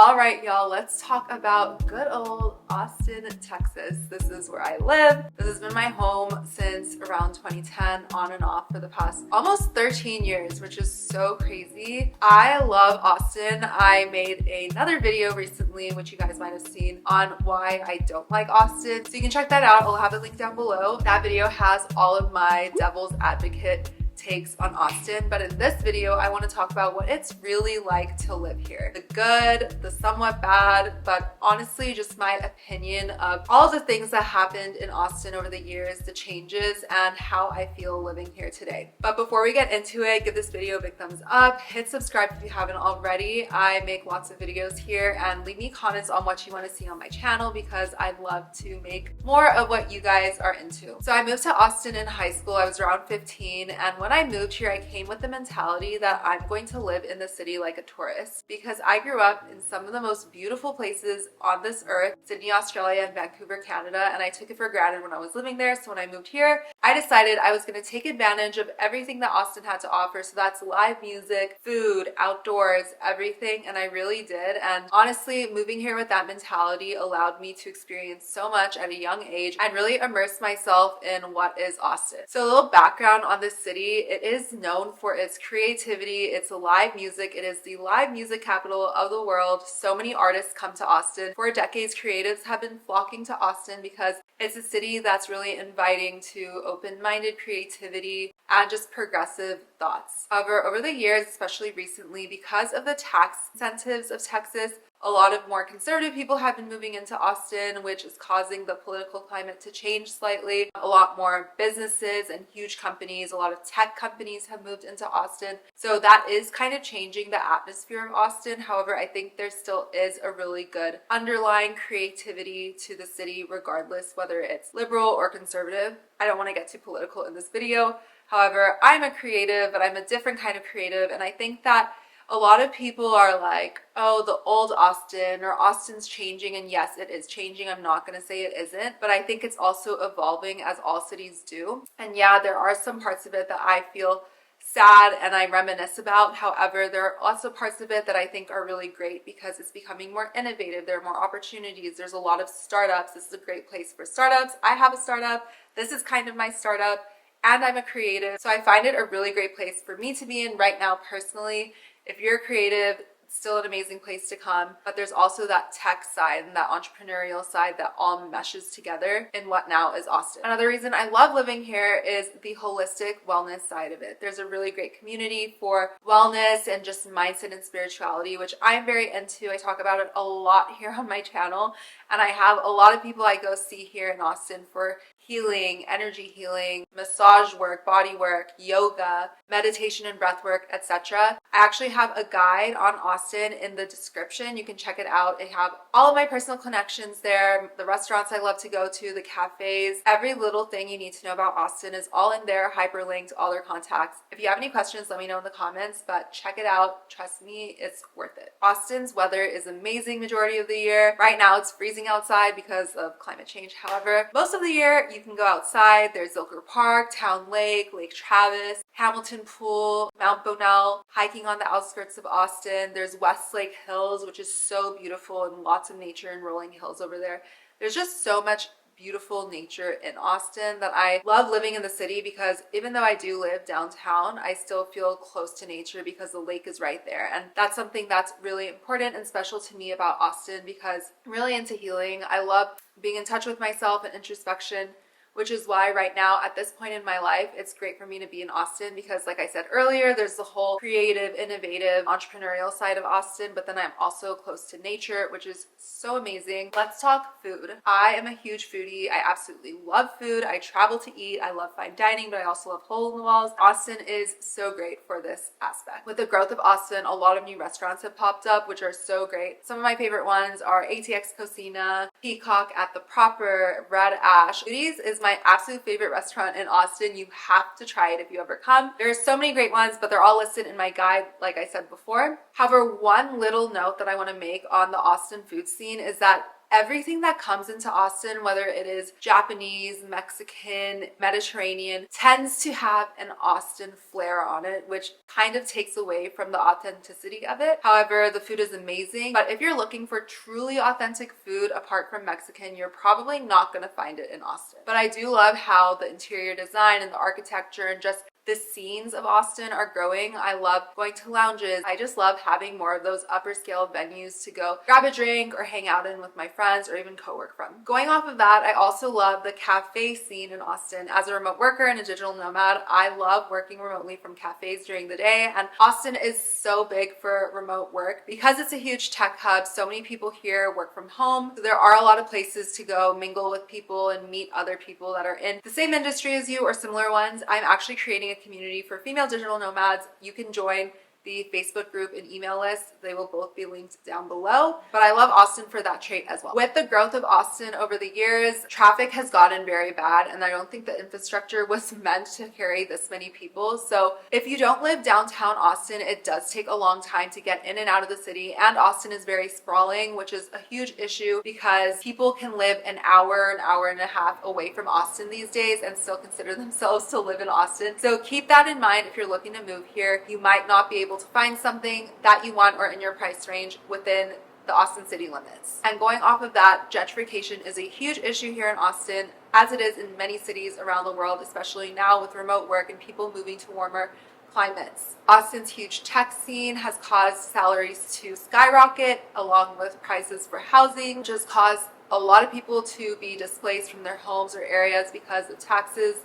All right, y'all, let's talk about good old Austin, Texas. This is where I live. This has been my home since around 2010, on and off for the past almost 13 years, which is so crazy. I love Austin. I made another video recently, which you guys might have seen, on why I don't like Austin. So you can check that out. I'll have a link down below. That video has all of my devil's advocate takes on Austin, but in this video I want to talk about what it's really like to live here. The good, the somewhat bad, but honestly just my opinion of all of the things that happened in Austin over the years, the changes, and how I feel living here today. But before we get into it, give this video a big thumbs up, hit subscribe if you haven't already. I make lots of videos here, and leave me comments on what you want to see on my channel because I'd love to make more of what you guys are into. So I moved to Austin in high school. I was around 15, and when I moved here, I came with the mentality that I'm going to live in the city like a tourist because I grew up in some of the most beautiful places on this earth, Sydney, Australia, and Vancouver, Canada, and I took it for granted when I was living there. So when I moved here, I decided I was going to take advantage of everything that Austin had to offer. So that's live music, food, outdoors, everything, and I really did. And honestly, moving here with that mentality allowed me to experience so much at a young age and really immerse myself in what is Austin. So a little background on this city. It is known for its creativity, its live music. It is the live music capital of the world. So many artists come to Austin. For decades, creatives have been flocking to Austin because it's a city that's really inviting to open-minded creativity and just progressive thoughts. However, over the years, especially recently, because of the tax incentives of Texas, a lot of more conservative people have been moving into Austin, which is causing the political climate to change slightly. A lot more businesses and huge companies, a lot of tech companies have moved into Austin. So that is kind of changing the atmosphere of Austin. However, I think there still is a really good underlying creativity to the city, regardless whether it's liberal or conservative. I don't want to get too political in this video. However, I'm a creative, but I'm a different kind of creative, and I think that a lot of people are like, oh, the old Austin, or Austin's changing, and yes, it is changing. I'm not going to say it isn't, but I think it's also evolving as all cities do. And yeah, there are some parts of it that I feel sad and I reminisce about. However, there are also parts of it that I think are really great because it's becoming more innovative. There are more opportunities. There's a lot of startups. This is a great place for startups. I have a startup. This is kind of my startup, and I'm a creative. So I find it a really great place for me to be in right now personally. If you're creative, it's still an amazing place to come, but there's also that tech side and that entrepreneurial side that all meshes together in what now is Austin. Another reason I love living here is the holistic wellness side of it. There's a really great community for wellness and just mindset and spirituality, which I'm very into. I talk about it a lot here on my channel, and I have a lot of people I go see here in Austin for healing, energy healing, massage work, body work, yoga, meditation and breath work, etc. I actually have a guide on Austin in the description. You can check it out. I have all of my personal connections there, the restaurants I love to go to, the cafes, every little thing you need to know about Austin is all in there, hyperlinked, all their contacts. If you have any questions, let me know in the comments, but check it out. Trust me, it's worth it. Austin's weather is amazing majority of the year. Right now it's freezing outside because of climate change. However, most of the year you can go outside. There's Zilker Park, Town Lake, Lake Travis, Hamilton Pool, Mount Bonnell, hiking on the outskirts of Austin. There's Westlake Hills, which is so beautiful, and lots of nature and rolling hills over there. There's just so much beautiful nature in Austin that I love living in the city because even though I do live downtown, I still feel close to nature because the lake is right there. And that's something that's really important and special to me about Austin because I'm really into healing. I love being in touch with myself and introspection, which is why right now at this point in my life, it's great for me to be in Austin because like I said earlier, there's the whole creative, innovative, entrepreneurial side of Austin, but then I'm also close to nature, which is so amazing. Let's talk food. I am a huge foodie. I absolutely love food. I travel to eat. I love fine dining, but I also love hole in the walls. Austin is so great for this aspect. With the growth of Austin, a lot of new restaurants have popped up, which are so great. Some of my favorite ones are ATX Cocina, Peacock at the Proper, Red Ash. Foodies is my absolute favorite restaurant in Austin. You have to try it if you ever come. There's so many great ones, but they're all listed in my guide, like I said before. However, one little note that I want to make on the Austin food scene is that everything that comes into Austin, whether it is Japanese, Mexican, Mediterranean, tends to have an Austin flair on it, which kind of takes away from the authenticity of it. However, the food is amazing, but if you're looking for truly authentic food apart from Mexican, you're probably not going to find it in Austin. But I do love how the interior design and the architecture and just the scenes of Austin are growing. I love going to lounges. I just love having more of those upper scale venues to go grab a drink or hang out in with my friends or even co-work from. Going off of that, I also love the cafe scene in Austin. As a remote worker and a digital nomad, I love working remotely from cafes during the day, and Austin is so big for remote work because it's a huge tech hub. So many people here work from home. So there are a lot of places to go mingle with people and meet other people that are in the same industry as you or similar ones. I'm actually creating a community for female digital nomads. You can join the Facebook group and email list. They will both be linked down below. But I love Austin for that trait as well. With the growth of Austin over the years, traffic has gotten very bad, and I don't think the infrastructure was meant to carry this many people. So if you don't live downtown Austin, it does take a long time to get in and out of the city, and Austin is very sprawling, which is a huge issue because people can live an hour and a half away from Austin these days and still consider themselves to live in Austin. So keep that in mind if you're looking to move here. You might not be able to find something that you want or in your price range within the Austin city limits. And going off of that, gentrification is a huge issue here in Austin, as it is in many cities around the world, especially now with remote work and people moving to warmer climates. Austin's huge tech scene has caused salaries to skyrocket, along with prices for housing, which has caused a lot of people to be displaced from their homes or areas because of taxes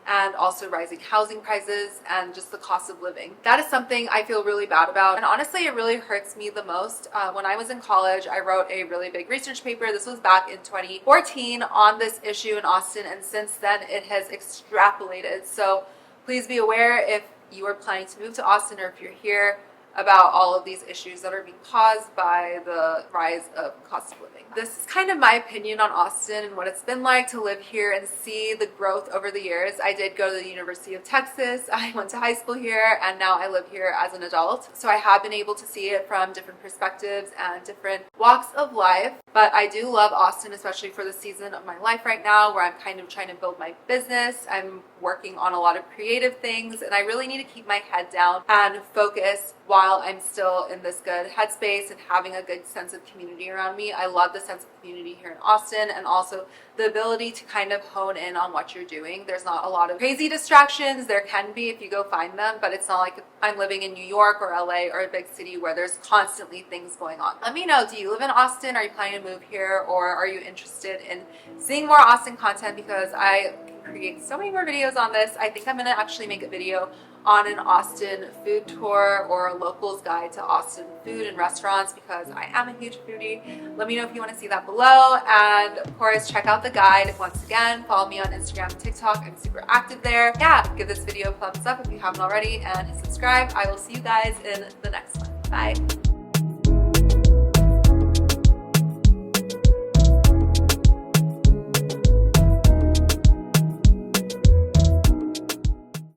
and also rising housing prices and just the cost of living. That is something I feel really bad about. And honestly, it really hurts me the most. When I was in college, I wrote a really big research paper. This was back in 2014 on this issue in Austin. And since then it has extrapolated. So please be aware if you are planning to move to Austin or if you're here about all of these issues that are being caused by the rise of cost of living. This is kind of my opinion on Austin and what it's been like to live here and see the growth over the years. I did go to the University of Texas. I went to high school here, and now I live here as an adult. So I have been able to see it from different perspectives and different walks of life. But I do love Austin, especially for the season of my life right now where I'm kind of trying to build my business. I'm working on a lot of creative things, and I really need to keep my head down and focus while I'm still in this good headspace and having a good sense of community around me. I love the sense of community here in Austin, and also the ability to kind of hone in on what you're doing. There's not a lot of crazy distractions. There can be if you go find them, but it's not like I'm living in New York or LA or a big city where there's constantly things going on. Let me know, do you live in Austin? Are you planning to move here, or are you interested in seeing more Austin content? Because I can create so many more videos on this. I think I'm gonna actually make a video on an Austin food tour or a locals guide to Austin food and restaurants because I am a huge foodie. Let me know if you want to see that below, and of course check out the guide. Once again, follow me on Instagram and TikTok. I'm super active there. Yeah, give this video a thumbs up if you haven't already and hit subscribe. I will see you guys in the next one. Bye.